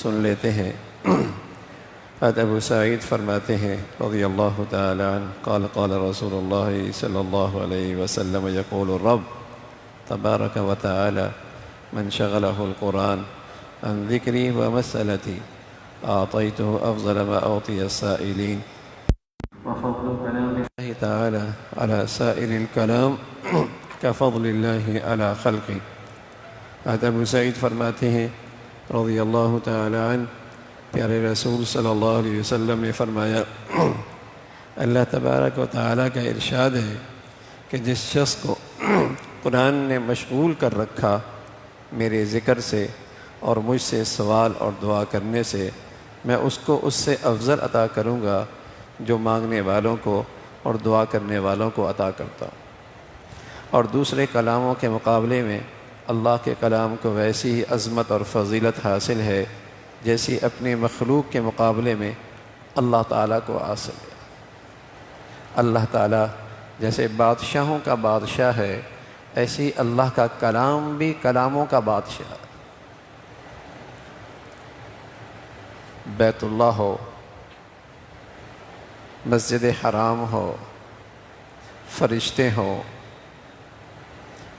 سن لیتے ہیں۔ حضرت ابو سعید فرماتے ہیں رضی اللہ تعالی عنہ قال قال رسول اللہ صلی اللہ علیہ وسلم یقول الرب تبارک و تعالی من شغلہ القرآن عن ذکری و مسئلتی اعطیتہ افضل ما اعطی السائلین وفضل کلام اللہ تعالی على سائر الکلام کفضل اللہ على خلقہ۔ حضرت ابو سعید فرماتے ہیں رضی اللہ تعالی عنہ پیارے رسول صلی اللہ علیہ وسلم نے فرمایا اللہ تبارک و تعالیٰ کا ارشاد ہے کہ جس شخص کو قرآن نے مشغول کر رکھا میرے ذکر سے اور مجھ سے سوال اور دعا کرنے سے، میں اس کو اس سے افضل عطا کروں گا جو مانگنے والوں کو اور دعا کرنے والوں کو عطا کرتا ہوں۔ اور دوسرے کلاموں کے مقابلے میں اللہ کے کلام کو ویسی ہی عظمت اور فضیلت حاصل ہے جیسی اپنے مخلوق کے مقابلے میں اللہ تعالیٰ کو حاصل ہے۔ اللہ تعالیٰ جیسے بادشاہوں کا بادشاہ ہے، ایسی اللہ کا کلام بھی کلاموں کا بادشاہ ہے۔ بیت اللہ ہو، مسجد حرام ہو، فرشتے ہوں،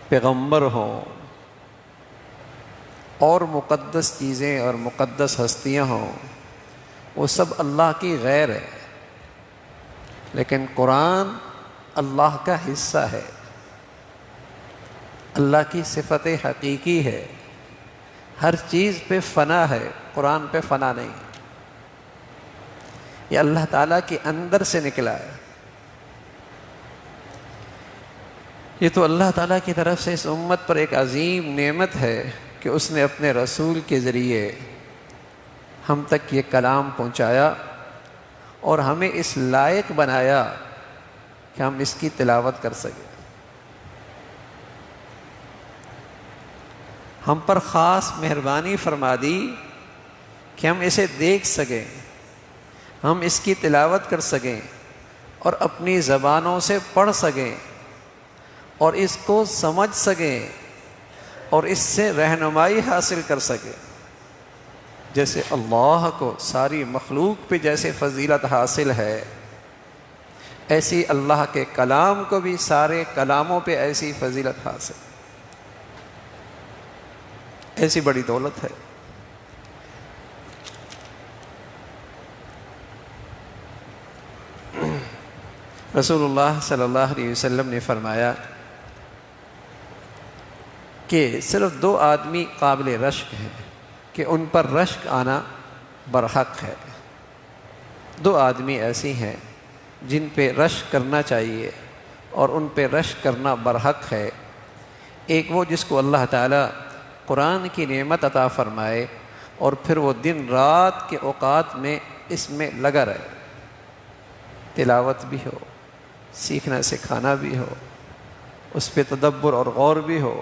پیغمبر ہوں اور مقدس چیزیں اور مقدس ہستیاں ہوں، وہ سب اللہ کی غیر ہے، لیکن قرآن اللہ کا حصہ ہے، اللہ کی صفت حقیقی ہے۔ ہر چیز پہ فنا ہے، قرآن پہ فنا نہیں ہے۔ یہ اللہ تعالیٰ کے اندر سے نکلا ہے۔ یہ تو اللہ تعالیٰ کی طرف سے اس امت پر ایک عظیم نعمت ہے کہ اس نے اپنے رسول کے ذریعے ہم تک یہ کلام پہنچایا اور ہمیں اس لائق بنایا کہ ہم اس کی تلاوت کر سکیں۔ ہم پر خاص مہربانی فرما دی کہ ہم اسے دیکھ سکیں، ہم اس کی تلاوت کر سکیں اور اپنی زبانوں سے پڑھ سکیں اور اس کو سمجھ سکیں اور اس سے رہنمائی حاصل کر سکیں۔ جیسے اللہ کو ساری مخلوق پہ جیسے فضیلت حاصل ہے، ایسی اللہ کے کلام کو بھی سارے کلاموں پہ ایسی فضیلت حاصل، ایسی بڑی دولت ہے۔ رسول اللہ صلی اللہ علیہ وسلم نے فرمایا کہ صرف دو آدمی قابل رشک ہیں کہ ان پر رشک آنا برحق ہے۔ دو آدمی ایسی ہیں جن پہ رشک کرنا چاہیے اور ان پہ رشک کرنا برحق ہے۔ ایک وہ جس کو اللہ تعالیٰ قرآن کی نعمت عطا فرمائے اور پھر وہ دن رات کے اوقات میں اس میں لگا رہے، تلاوت بھی ہو، سیکھنا سکھانا بھی ہو، اس پہ تدبر اور غور بھی ہو،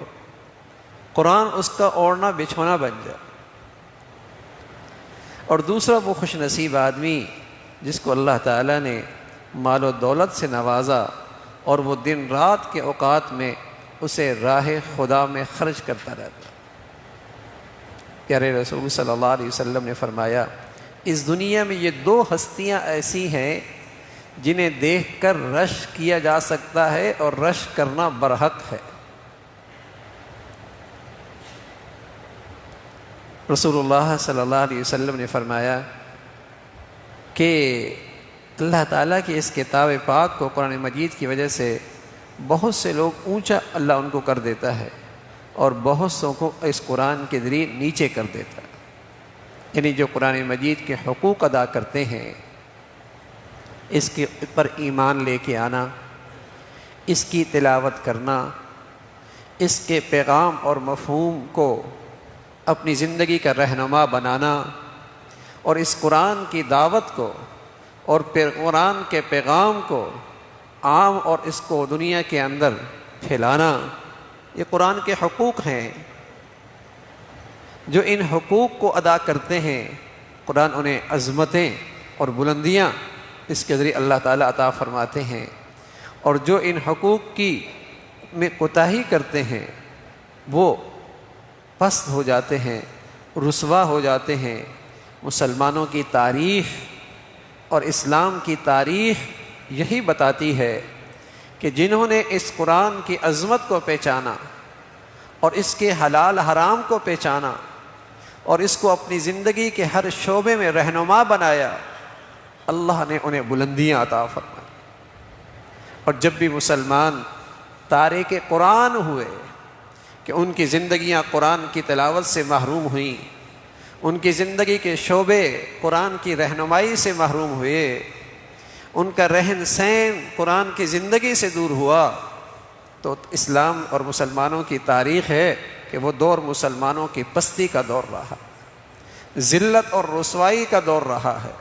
قرآن اس کا اوڑھنا بچھونا بن جائے۔ اور دوسرا وہ خوش نصیب آدمی جس کو اللہ تعالیٰ نے مال و دولت سے نوازا اور وہ دن رات کے اوقات میں اسے راہ خدا میں خرچ کرتا رہتا۔ پیارے رسول صلی اللہ علیہ وسلم نے فرمایا اس دنیا میں یہ دو ہستیاں ایسی ہیں جنہیں دیکھ کر رشک کیا جا سکتا ہے اور رشک کرنا برحق ہے۔ رسول اللہ صلی اللہ علیہ وسلم نے فرمایا کہ اللہ تعالیٰ کی اس کتاب پاک کو، قرآن مجید کی وجہ سے بہت سے لوگ اونچا اللہ ان کو کر دیتا ہے اور بہت سو کو اس قرآن کے ذریعے نیچے کر دیتا ہے۔ یعنی جو قرآن مجید کے حقوق ادا کرتے ہیں، اس کے پر ایمان لے کے آنا، اس کی تلاوت کرنا، اس کے پیغام اور مفہوم کو اپنی زندگی کا رہنما بنانا اور اس قرآن کی دعوت کو اور پھر قرآن کے پیغام کو عام اور اس کو دنیا کے اندر پھیلانا، یہ قرآن کے حقوق ہیں۔ جو ان حقوق کو ادا کرتے ہیں قرآن انہیں عظمتیں اور بلندیاں اس کے ذریعے اللہ تعالیٰ عطا فرماتے ہیں، اور جو ان حقوق کی میں کوتاہی کرتے ہیں وہ پست ہو جاتے ہیں، رسوا ہو جاتے ہیں، مسلمانوں کی تاریخ اور اسلام کی تاریخ یہی بتاتی ہے کہ جنہوں نے اس قرآن کی عظمت کو پہچانا اور اس کے حلال حرام کو پہچانا اور اس کو اپنی زندگی کے ہر شعبے میں رہنما بنایا، اللہ نے انہیں بلندیاں عطا فرمائی۔ اور جب بھی مسلمان تارک قرآن ہوئے کہ ان کی زندگیاں قرآن کی تلاوت سے محروم ہوئیں، ان کی زندگی کے شعبے قرآن کی رہنمائی سے محروم ہوئے، ان کا رہن سہن قرآن کی زندگی سے دور ہوا، تو اسلام اور مسلمانوں کی تاریخ ہے کہ وہ دور مسلمانوں کی پستی کا دور رہا، ذلت اور رسوائی کا دور رہا ہے۔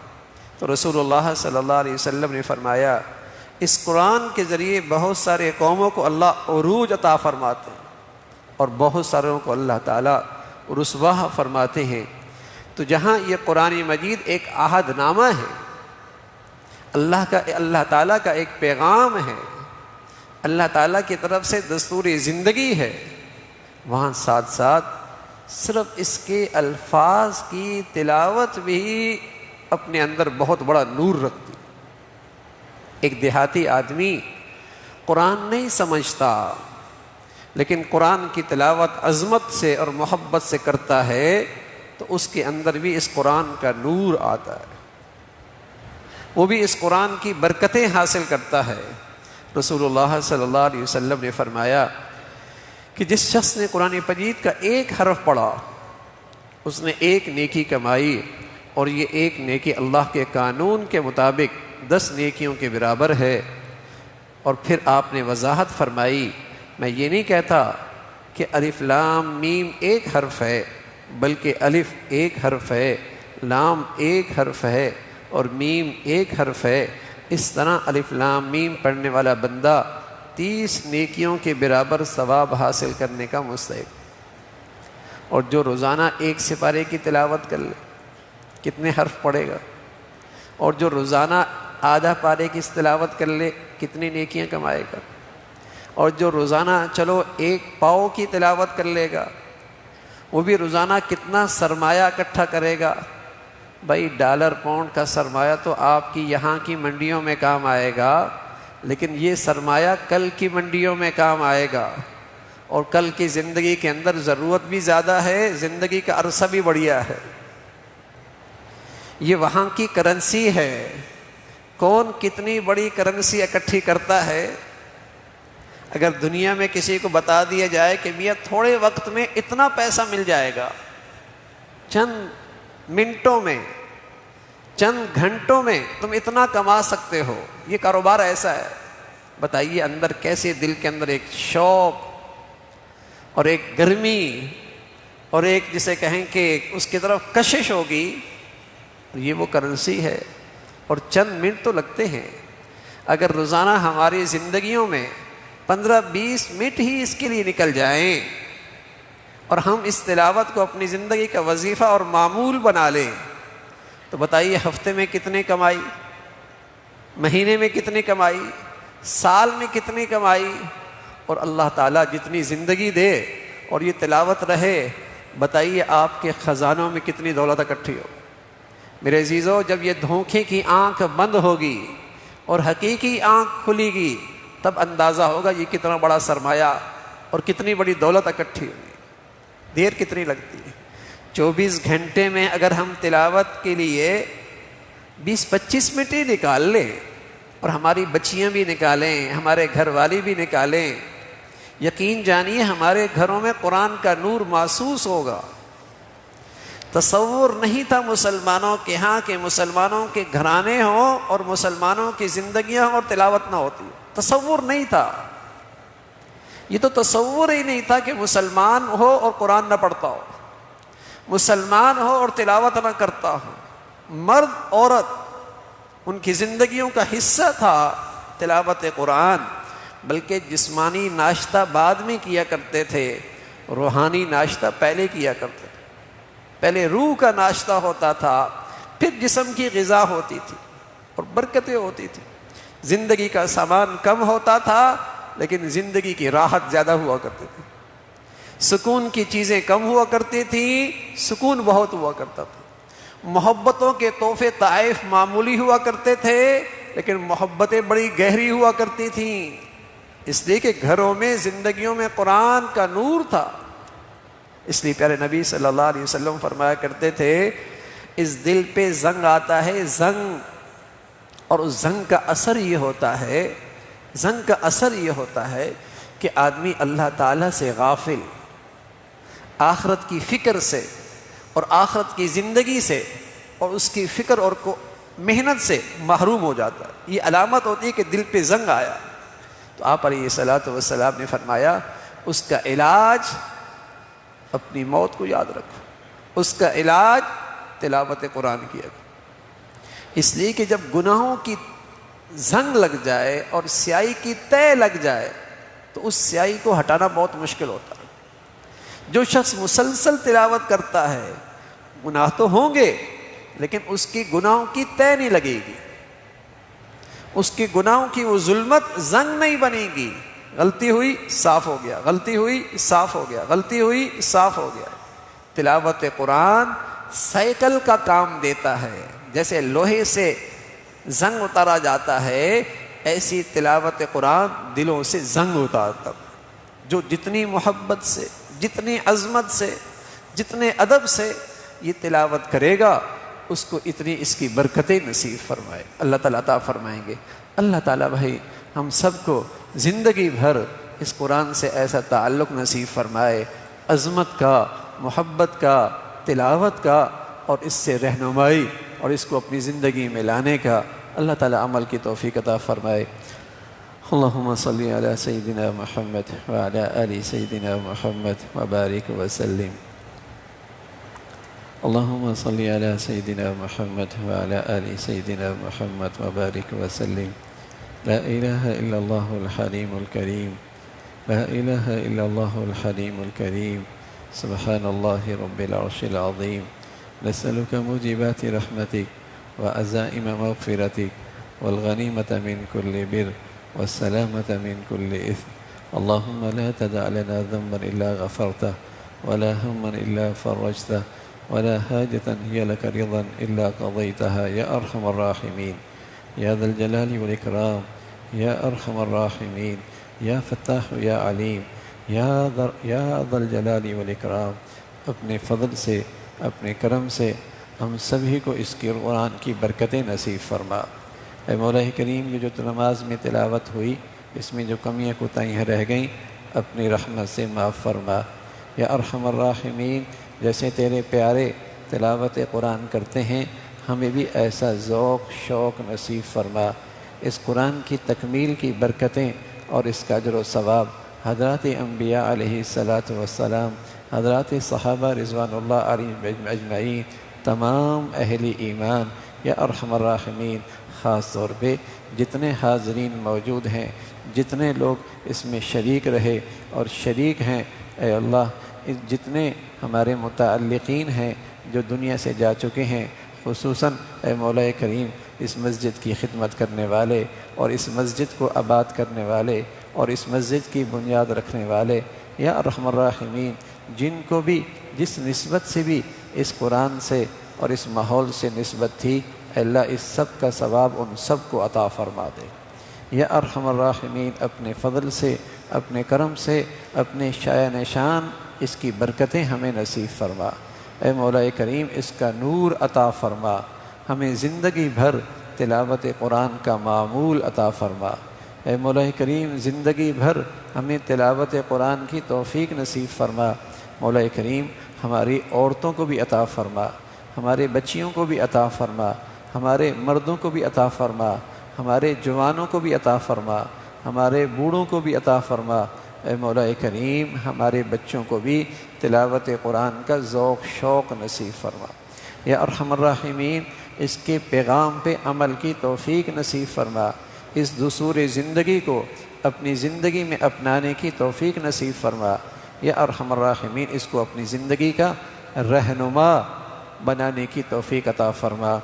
تو رسول اللہ صلی اللہ علیہ وسلم نے فرمایا اس قرآن کے ذریعے بہت سارے قوموں کو اللہ عروج عطا فرماتے ہیں اور بہت ساروں کو اللہ تعالیٰ رسوا فرماتے ہیں۔ تو جہاں یہ قرآن مجید ایک عہد نامہ ہے، اللہ تعالیٰ کا ایک پیغام ہے، اللہ تعالیٰ کی طرف سے دستور زندگی ہے، وہاں ساتھ ساتھ صرف اس کے الفاظ کی تلاوت بھی اپنے اندر بہت بڑا نور رکھتی۔ ایک دیہاتی آدمی قرآن نہیں سمجھتا، لیکن قرآن کی تلاوت عظمت سے اور محبت سے کرتا ہے تو اس کے اندر بھی اس قرآن کا نور آتا ہے، وہ بھی اس قرآن کی برکتیں حاصل کرتا ہے۔ رسول اللہ صلی اللہ علیہ وسلم نے فرمایا کہ جس شخص نے قرآن مجید کا ایک حرف پڑھا اس نے ایک نیکی کمائی، اور یہ ایک نیکی اللہ کے قانون کے مطابق 10 نیکیوں کے برابر ہے۔ اور پھر آپ نے وضاحت فرمائی، میں یہ نہیں کہتا کہ الف لام میم ایک حرف ہے، بلکہ الف ایک حرف ہے، لام ایک حرف ہے اور میم ایک حرف ہے۔ اس طرح الف لام میم پڑھنے والا بندہ 30 نیکیوں کے برابر ثواب حاصل کرنے کا مستحق۔ اور جو روزانہ ایک سپارے کی تلاوت کر لے کتنے حرف پڑھے گا، اور جو روزانہ آدھا پارے کی تلاوت کر لے کتنی نیکیاں کمائے گا، اور جو روزانہ چلو ایک پاؤ کی تلاوت کر لے گا وہ بھی روزانہ کتنا سرمایہ اکٹھا کرے گا۔ بھائی ڈالر پاؤنڈ کا سرمایہ تو آپ کی یہاں کی منڈیوں میں کام آئے گا، لیکن یہ سرمایہ کل کی منڈیوں میں کام آئے گا، اور کل کی زندگی کے اندر ضرورت بھی زیادہ ہے، زندگی کا عرصہ بھی بڑھیا ہے۔ یہ وہاں کی کرنسی ہے، کون کتنی بڑی کرنسی اکٹھی کرتا ہے۔ اگر دنیا میں کسی کو بتا دیا جائے کہ میاں تھوڑے وقت میں اتنا پیسہ مل جائے گا، چند منٹوں میں چند گھنٹوں میں تم اتنا کما سکتے ہو، یہ کاروبار ایسا ہے، بتائیے اندر کیسے دل کے اندر ایک شوق اور ایک گرمی اور ایک جسے کہیں کہ اس کی طرف کشش ہوگی۔ یہ وہ کرنسی ہے، اور چند منٹ تو لگتے ہیں۔ اگر روزانہ ہماری زندگیوں میں 15-20 منٹ ہی اس کے لیے نکل جائیں اور ہم اس تلاوت کو اپنی زندگی کا وظیفہ اور معمول بنا لیں تو بتائیے ہفتے میں کتنے کمائی، مہینے میں کتنی کمائی، سال میں کتنی کمائی، اور اللہ تعالیٰ جتنی زندگی دے اور یہ تلاوت رہے، بتائیے آپ کے خزانوں میں کتنی دولت اکٹھی ہو۔ میرے عزیزو، جب یہ دھوکے کی آنکھ بند ہوگی اور حقیقی آنکھ کھلے گی تب اندازہ ہوگا یہ کتنا بڑا سرمایہ اور کتنی بڑی دولت اکٹھی ہوگی۔ دیر کتنی لگتی ہے؟ 24 گھنٹے میں اگر ہم تلاوت کے لیے 20-25 منٹ ہی نکال لیں اور ہماری بچیاں بھی نکالیں، ہمارے گھر والی بھی نکالیں، یقین جانیے ہمارے گھروں میں قرآن کا نور محسوس ہوگا۔ تصور نہیں تھا مسلمانوں کے ہاں کہ مسلمانوں کے گھرانے ہوں اور مسلمانوں کی زندگیاں اور تلاوت نہ ہوتی، تصور نہیں تھا۔ یہ تو تصور ہی نہیں تھا کہ مسلمان ہو اور قرآن نہ پڑھتا ہو، مسلمان ہو اور تلاوت نہ کرتا ہو۔ مرد عورت ان کی زندگیوں کا حصہ تھا تلاوت قرآن، بلکہ جسمانی ناشتہ بعد میں کیا کرتے تھے، روحانی ناشتہ پہلے کیا کرتے تھے۔ پہلے روح کا ناشتہ ہوتا تھا، پھر جسم کی غذا ہوتی تھی اور برکتیں ہوتی تھی۔ زندگی کا سامان کم ہوتا تھا لیکن زندگی کی راحت زیادہ ہوا کرتی تھی، سکون کی چیزیں کم ہوا کرتی تھیں، سکون بہت ہوا کرتا تھا۔ محبتوں کے تحفے طائف معمولی ہوا کرتے تھے، لیکن محبتیں بڑی گہری ہوا کرتی تھیں، اس لیے کہ گھروں میں، زندگیوں میں قرآن کا نور تھا۔ اس لیے پیارے نبی صلی اللہ علیہ وسلم فرمایا کرتے تھے، اس دل پہ زنگ آتا ہے، زنگ، اور اس زنگ کا اثر یہ ہوتا ہے، زنگ کا اثر یہ ہوتا ہے کہ آدمی اللہ تعالیٰ سے غافل، آخرت کی فکر سے اور آخرت کی زندگی سے اور اس کی فکر اور محنت سے محروم ہو جاتا ہے۔ یہ علامت ہوتی ہے کہ دل پہ زنگ آیا۔ تو آپ علیہ الصلوۃ والسلام نے فرمایا، اس کا علاج اپنی موت کو یاد رکھو، اس کا علاج تلاوت قرآن کیا کرو۔ اس لیے کہ جب گناہوں کی زنگ لگ جائے اور سیاہی کی تہ لگ جائے تو اس سیاہی کو ہٹانا بہت مشکل ہوتا ہے۔ جو شخص مسلسل تلاوت کرتا ہے، گناہ تو ہوں گے لیکن اس کی گناہوں کی تہ نہیں لگے گی، اس کی گناہوں کی وہ ظلمت زنگ نہیں بنے گی۔ غلطی ہوئی صاف ہو گیا، غلطی ہوئی صاف ہو گیا، غلطی ہوئی صاف ہو گیا۔ تلاوت قرآن سائیکل کا کام دیتا ہے، جیسے لوہے سے زنگ اتارا جاتا ہے، ایسی تلاوت قرآن دلوں سے زنگ اتارتا ہے۔ جو جتنی محبت سے، جتنی عظمت سے، جتنے ادب سے یہ تلاوت کرے گا، اس کو اتنی اس کی برکتیں نصیب فرمائے، اللہ تعالیٰ عطا فرمائیں گے۔ اللہ تعالیٰ بھائی ہم سب کو زندگی بھر اس قرآن سے ایسا تعلق نصیب فرمائے، عظمت کا، محبت کا، تلاوت کا، اور اس سے رہنمائی اور اس کو اپنی زندگی میں لانے کا اللہ تعالیٰ عمل کی توفیق عطا فرمائے۔ اللہم صلی علی سیدنا محمد وعلی آل سیدنا محمد وبارک وسلم۔ اللہم صلی علی سیدنا محمد وعلی آل سیدنا محمد وبارک وسلم۔ لا الہ الا اللہ الحلیم الکریم، لا الہ الا اللہ الحلیم الکریم، سبحان اللہ رب العرش العظیم۔ نسألك موجبات رحمتك وعزائم مغفرتك والغنيمة من كل بر والسلامة من كل إثم۔ اللهم لا تدع لنا ذنبا إلا غفرته ولا هما إلا فرجته ولا حاجة هي لك رضا إلا قضيتها يا أرحم الراحمين، يا ذا الجلال والإكرام، يا أرحم الراحمين، يا فتاح يا عليم، يا ذا الجلال والإكرام۔ اپنے فضل سے، اپنے کرم سے ہم سبھی کو اس کی قرآن کی برکتیں نصیب فرما۔ اے مولا کریم، یہ جو نماز میں تلاوت ہوئی، اس میں جو کمیاں کوتاہیاں رہ گئیں، اپنی رحمت سے معاف فرما۔ یا ارحم الراحمین، جیسے تیرے پیارے تلاوت قرآن کرتے ہیں، ہمیں بھی ایسا ذوق شوق نصیب فرما۔ اس قرآن کی تکمیل کی برکتیں اور اس کا اجر و ثواب حضرات انبیاء علیہ الصلاۃ والسلام، حضرات صحابہ رضوان اللہ علیہم اجمعین، تمام اہل ایمان، یا ارحم الراحمین، خاص طور پہ جتنے حاضرین موجود ہیں، جتنے لوگ اس میں شریک رہے اور شریک ہیں، اے اللہ جتنے ہمارے متعلقین ہیں جو دنیا سے جا چکے ہیں، خصوصاً اے مولا کریم اس مسجد کی خدمت کرنے والے اور اس مسجد کو آباد کرنے والے اور اس مسجد کی بنیاد رکھنے والے، یا ارحم الراحمین، جن کو بھی جس نسبت سے بھی اس قرآن سے اور اس ماحول سے نسبت تھی، اے اللہ اس سب کا ثواب ان سب کو عطا فرما دے۔ یا ارحم الراحمین، اپنے فضل سے، اپنے کرم سے، اپنے شایان شان اس کی برکتیں ہمیں نصیب فرما۔ اے مولا کریم اس کا نور عطا فرما، ہمیں زندگی بھر تلاوت قرآن کا معمول عطا فرما۔ اے مولا کریم زندگی بھر ہمیں تلاوت قرآن کی توفیق نصیب فرما۔ مولا کریم ہماری عورتوں کو بھی عطا فرما، ہمارے بچیوں کو بھی عطا فرما، ہمارے مردوں کو بھی عطا فرما، ہمارے جوانوں کو بھی عطا فرما، ہمارے بوڑھوں کو بھی عطا فرما۔ اے مولا کریم ہمارے بچوں کو بھی تلاوت قرآن کا ذوق شوق نصیب فرما۔ یا ارحم الراحمین اس کے پیغام پہ عمل کی توفیق نصیب فرما، اس دستور زندگی کو اپنی زندگی میں اپنانے کی توفیق نصیب فرما۔ یا ارحم الراحمین اس کو اپنی زندگی کا رہنما بنانے کی توفیق عطا فرما۔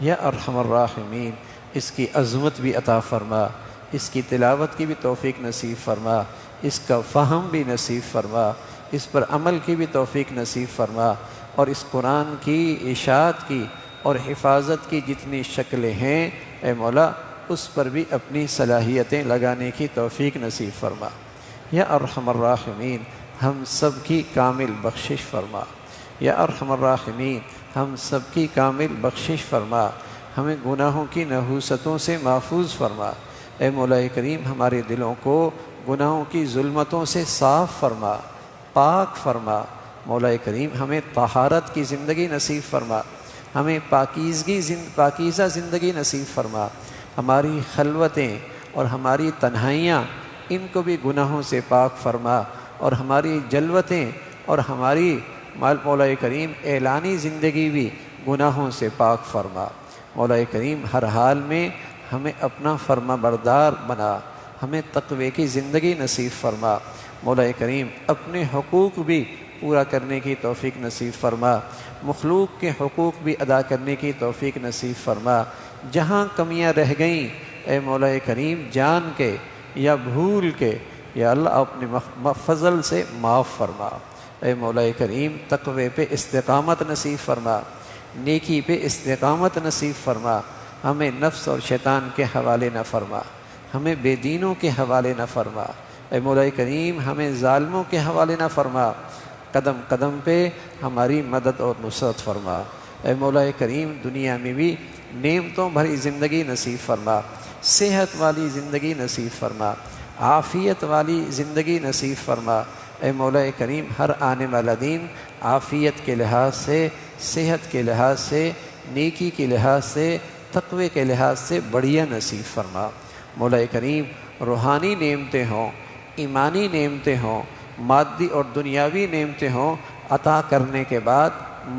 یا ارحم الراحمین اس کی عظمت بھی عطا فرما، اس کی تلاوت کی بھی توفیق نصیب فرما، اس کا فہم بھی نصیب فرما، اس پر عمل کی بھی توفیق نصیب فرما، اور اس قرآن کی اشاعت کی اور حفاظت کی جتنی شکلیں ہیں اے مولا اس پر بھی اپنی صلاحیتیں لگانے کی توفیق نصیب فرما۔ یا ارحم الراحمین ہم سب کی کامل بخشش فرما۔ یا ارحم الراحمین ہم سب کی کامل بخشش فرما، ہمیں گناہوں کی نحوستوں سے محفوظ فرما۔ اے مولا کریم ہمارے دلوں کو گناہوں کی ظلمتوں سے صاف فرما، پاک فرما۔ مولا کریم ہمیں طہارت کی زندگی نصیب فرما، ہمیں پاکیزہ زندگی نصیب فرما۔ ہماری خلوتیں اور ہماری تنہائیاں ان کو بھی گناہوں سے پاک فرما، اور ہماری جلوتیں اور ہماری مولا کریم اعلانی زندگی بھی گناہوں سے پاک فرما۔ مولا کریم ہر حال میں ہمیں اپنا فرما بردار بنا، ہمیں تقوی کی زندگی نصیب فرما۔ مولا کریم اپنے حقوق بھی پورا کرنے کی توفیق نصیب فرما، مخلوق کے حقوق بھی ادا کرنے کی توفیق نصیب فرما۔ جہاں کمیاں رہ گئیں اے مولا کریم جان کے یا بھول کے یا اللہ اپنے فضل سے معاف فرما۔ اے مولا کریم تقوی پہ استقامت نصیب فرما، نیکی پہ استقامت نصیب فرما، ہمیں نفس اور شیطان کے حوالے نہ فرما، ہمیں بے دینوں کے حوالے نہ فرما۔ اے مولا کریم ہمیں ظالموں کے حوالے نہ فرما، قدم قدم پہ ہماری مدد اور نصرت فرما۔ اے مولا کریم دنیا میں بھی نعمتوں بھری زندگی نصیب فرما، صحت والی زندگی نصیب فرما، عافیت والی زندگی نصیب فرما۔ اے مولا کریم ہر آنے والا دین عافیت کے لحاظ سے، صحت کے لحاظ سے، نیکی کے لحاظ سے، تقوی کے لحاظ سے بڑھیا نصیب فرما۔ مولا کریم روحانی نعمتیں ہوں، ایمانی نعمتیں ہوں، مادی اور دنیاوی نعمتیں ہوں، عطا کرنے کے بعد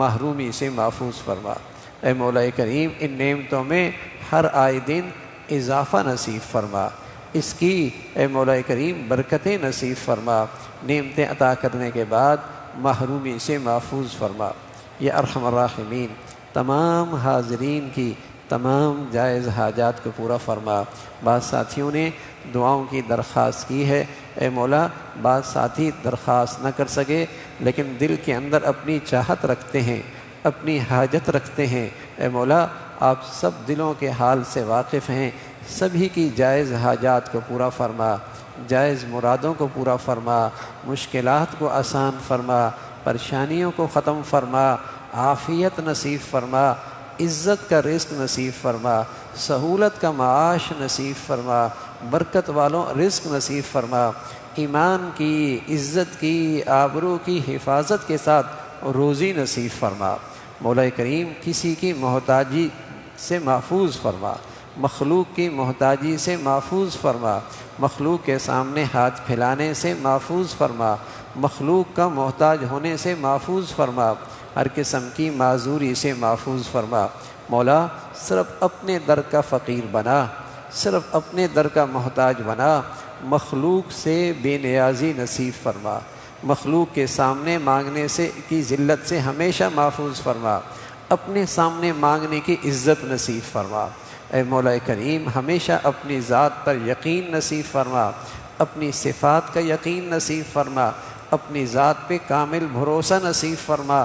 محرومی سے محفوظ فرما۔ اے مولا کریم ان نعمتوں میں ہر آئے دن اضافہ نصیب فرما، اس کی اے مولا کریم برکتیں نصیب فرما، نعمتیں عطا کرنے کے بعد محرومی سے محفوظ فرما۔ یا ارحم الراحمین تمام حاضرین کی تمام جائز حاجات کو پورا فرما۔ بعض ساتھیوں نے دعاؤں کی درخواست کی ہے اے مولا، بعض ساتھی درخواست نہ کر سکے لیکن دل کے اندر اپنی چاہت رکھتے ہیں، اپنی حاجت رکھتے ہیں۔ اے مولا آپ سب دلوں کے حال سے واقف ہیں، سبھی کی جائز حاجات کو پورا فرما، جائز مرادوں کو پورا فرما، مشکلات کو آسان فرما، پریشانیوں کو ختم فرما، عافیت نصیب فرما، عزت کا رزق نصیب فرما، سہولت کا معاش نصیب فرما، برکت والوں رزق نصیب فرما، ایمان کی، عزت کی، آبرو کی حفاظت کے ساتھ روزی نصیب فرما۔ مولا کریم کسی کی محتاجی سے محفوظ فرما، مخلوق کی محتاجی سے محفوظ فرما، مخلوق کے سامنے ہاتھ پھیلانے سے محفوظ فرما، مخلوق کا محتاج ہونے سے محفوظ فرما، ہر قسم کی معذوری سے محفوظ فرما۔ مولا صرف اپنے در کا فقیر بنا، صرف اپنے در کا محتاج بنا، مخلوق سے بے نیازی نصیب فرما، مخلوق کے سامنے مانگنے سے کی ذلت سے ہمیشہ محفوظ فرما، اپنے سامنے مانگنے کی عزت نصیب فرما۔ اے مولا کریم ہمیشہ اپنی ذات پر یقین نصیب فرما، اپنی صفات کا یقین نصیب فرما، اپنی ذات پہ کامل بھروسہ نصیب فرما،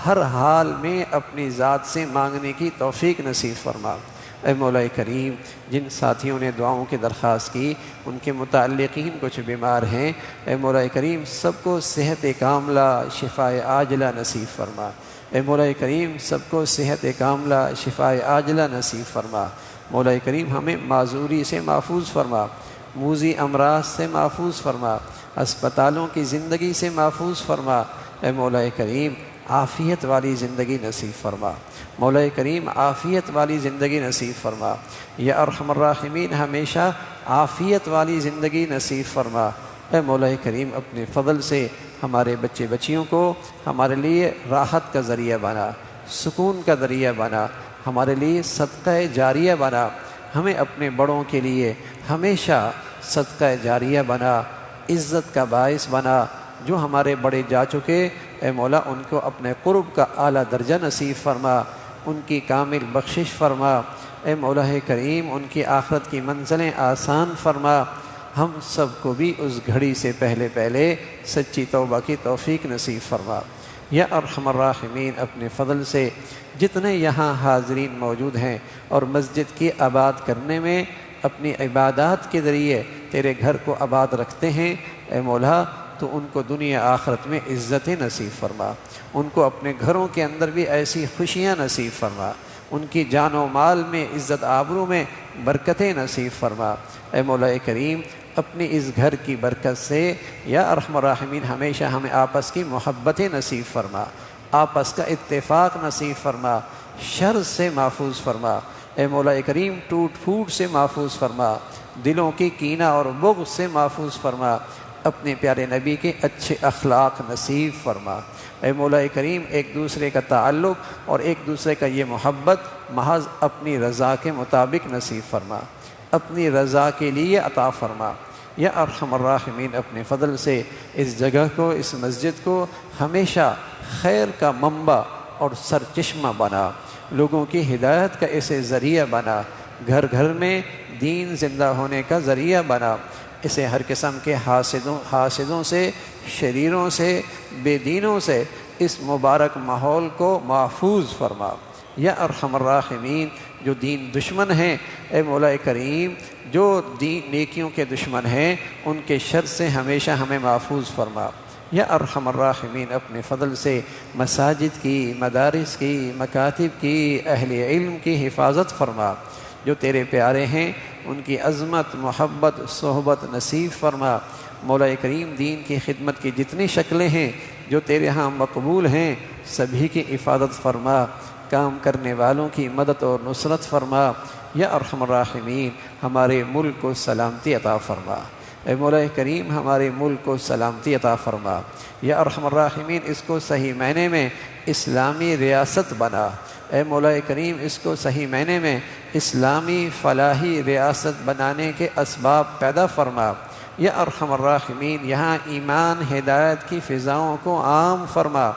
ہر حال میں اپنی ذات سے مانگنے کی توفیق نصیب فرما۔ اے مولا کریم جن ساتھیوں نے دعاؤں کی درخواست کی ان کے متعلقین کچھ بیمار ہیں، اے مولا کریم سب کو صحت کاملہ شفاء عاجلہ نصیب فرما۔ اے مولا کریم سب کو صحت کاملہ شفاء عاجلہ نصیب فرما۔ مولا کریم ہمیں معذوری سے محفوظ فرما، موذی امراض سے محفوظ فرما، اسپتالوں کی زندگی سے محفوظ فرما۔ اے مولا کریم عافیت والی زندگی نصیب فرما، مولا کریم عافیت والی زندگی نصیب فرما۔ یا ارحم الراحمین ہمیشہ عافیت والی زندگی نصیب فرما۔ اے مولا کریم اپنے فضل سے ہمارے بچے بچیوں کو ہمارے لیے راحت کا ذریعہ بنا، سکون کا ذریعہ بنا، ہمارے لیے صدقہ جاریہ بنا، ہمیں اپنے بڑوں کے لیے ہمیشہ صدقہ جاریہ بنا، عزت کا باعث بنا۔ جو ہمارے بڑے جا چکے اے مولا ان کو اپنے قرب کا اعلیٰ درجہ نصیب فرما، ان کی کامل بخشش فرما۔ اے مولا کریم ان کی آخرت کی منزلیں آسان فرما، ہم سب کو بھی اس گھڑی سے پہلے سچی توبہ کی توفیق نصیب فرما۔ یا ارحم الراحمین اپنے فضل سے جتنے یہاں حاضرین موجود ہیں اور مسجد کی آباد کرنے میں اپنی عبادات کے ذریعے تیرے گھر کو آباد رکھتے ہیں، اے مولا تو ان کو دنیا آخرت میں عزت نصیب فرما، ان کو اپنے گھروں کے اندر بھی ایسی خوشیاں نصیب فرما، ان کی جان و مال میں عزت آبرو میں برکتیں نصیب فرما۔ اے مولا کریم اپنی اس گھر کی برکت سے یا ارحم الراحمین ہمیشہ ہمیں آپس کی محبتیں نصیب فرما، آپس کا اتفاق نصیب فرما، شر سے محفوظ فرما۔ اے مولا کریم ٹوٹ پھوٹ سے محفوظ فرما، دلوں کی کینہ اور بغض سے محفوظ فرما، اپنے پیارے نبی کے اچھے اخلاق نصیب فرما۔ اے مولا کریم ایک دوسرے کا تعلق اور ایک دوسرے کا یہ محبت محض اپنی رضا کے مطابق نصیب فرما، اپنی رضا کے لیے عطا فرما۔ یا ارحم الراحمین اپنے فضل سے اس جگہ کو، اس مسجد کو ہمیشہ خیر کا منبع اور سرچشمہ بنا، لوگوں کی ہدایت کا اسے ذریعہ بنا، گھر گھر میں دین زندہ ہونے کا ذریعہ بنا، اسے ہر قسم کے حاسدوں سے، شریروں سے، بے دینوں سے اس مبارک ماحول کو محفوظ فرما۔ یا ارحم الراحمین جو دین دشمن ہیں، اے مولا کریم جو نیکیوں کے دشمن ہیں ان کے شر سے ہمیشہ ہمیں محفوظ فرما۔ یا ارحم الراحمین اپنے فضل سے مساجد کی، مدارس کی، مکاتب کی، اہل علم کی حفاظت فرما، جو تیرے پیارے ہیں ان کی عظمت، محبت، صحبت نصیب فرما۔ مولا کریم دین کی خدمت کی جتنی شکلیں ہیں جو تیرے ہاں مقبول ہیں سبھی کی حفاظت فرما، کام کرنے والوں کی مدد اور نصرت فرما۔ یا ارحم الراحمین ہمارے ملک کو سلامتی عطا فرما، اے مولا کریم ہمارے ملک کو سلامتی عطا فرما۔ یا ارحم الراحمین اس کو صحیح معنی میں اسلامی ریاست بنا، اے مولا کریم اس کو صحیح معنی میں اسلامی فلاحی ریاست بنانے کے اسباب پیدا فرما۔ یا ارحم الراحمین یہاں ایمان ہدایت کی فضاؤں کو عام فرما،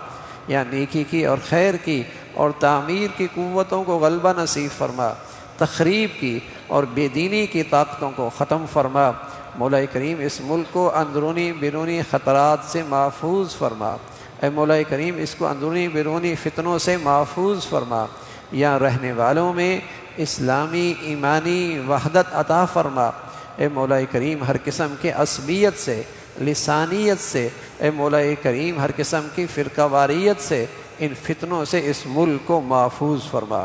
یا نیکی کی اور خیر کی اور تعمیر کی قوتوں کو غلبہ نصیب فرما، تخریب کی اور بے دینی کی طاقتوں کو ختم فرما۔ مولا کریم اس ملک کو اندرونی بیرونی خطرات سے محفوظ فرما، اے مولا کریم اس کو اندرونی بیرونی فتنوں سے محفوظ فرما۔ یہاں رہنے والوں میں اسلامی ایمانی وحدت عطا فرما، اے مولا کریم ہر قسم کے عصبیت سے، لسانیت سے، اے مولا کریم ہر قسم کی فرقہ واریت سے، ان فتنوں سے اس ملک کو محفوظ فرما۔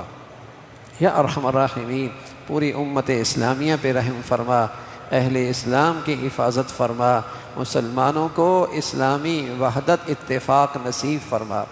یا ارحم الراحمین پوری امت اسلامیہ پہ رحم فرما، اہل اسلام کی حفاظت فرما، مسلمانوں کو اسلامی وحدت اتفاق نصیب فرما،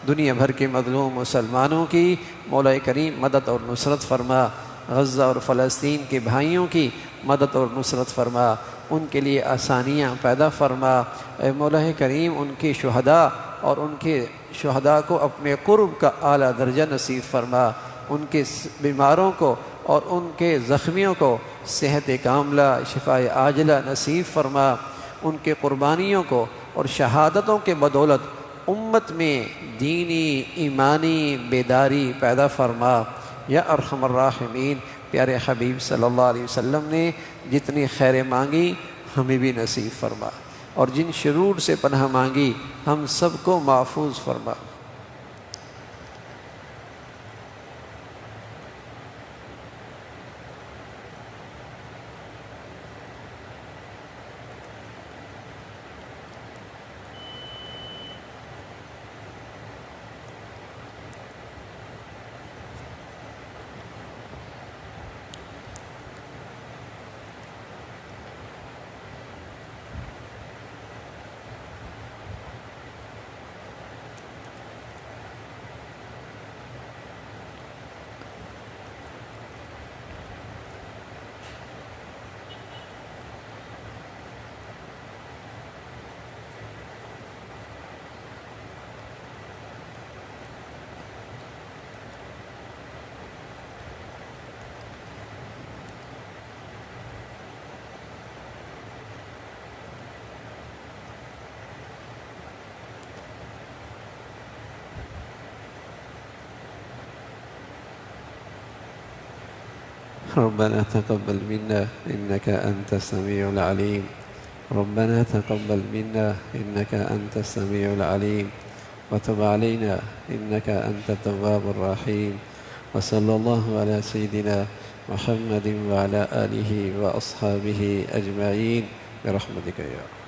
دنیا بھر کے مظلوم مسلمانوں کی مولا کریم مدد اور نصرت فرما، غزہ اور فلسطین کے بھائیوں کی مدد اور نصرت فرما، ان کے لیے آسانیاں پیدا فرما، اے مولا کریم ان کی شہداء اور ان کے شہداء کو اپنے قرب کا اعلیٰ درجہ نصیب فرما، ان کے بیماروں کو اور ان کے زخمیوں کو صحت کاملہ، شفاء عاجلہ نصیب فرما، ان کے قربانیوں کو اور شہادتوں کے بدولت امت میں دینی ایمانی بیداری پیدا فرما۔ یا ارحم الراحمین پیارے حبیب صلی اللہ علیہ وسلم نے جتنی خیر مانگی ہمیں بھی نصیب فرما، اور جن شرور سے پناہ مانگی ہم سب کو محفوظ فرما۔ ربنا تقبل منا إنك أنت السميع العليم، ربنا تقبل منا إنك أنت السميع العليم، وتب علينا إنك أنت التواب الرحيم. وصلى الله على سيدنا محمد وعلى آله وأصحابه أجمعين برحمتك يا رب.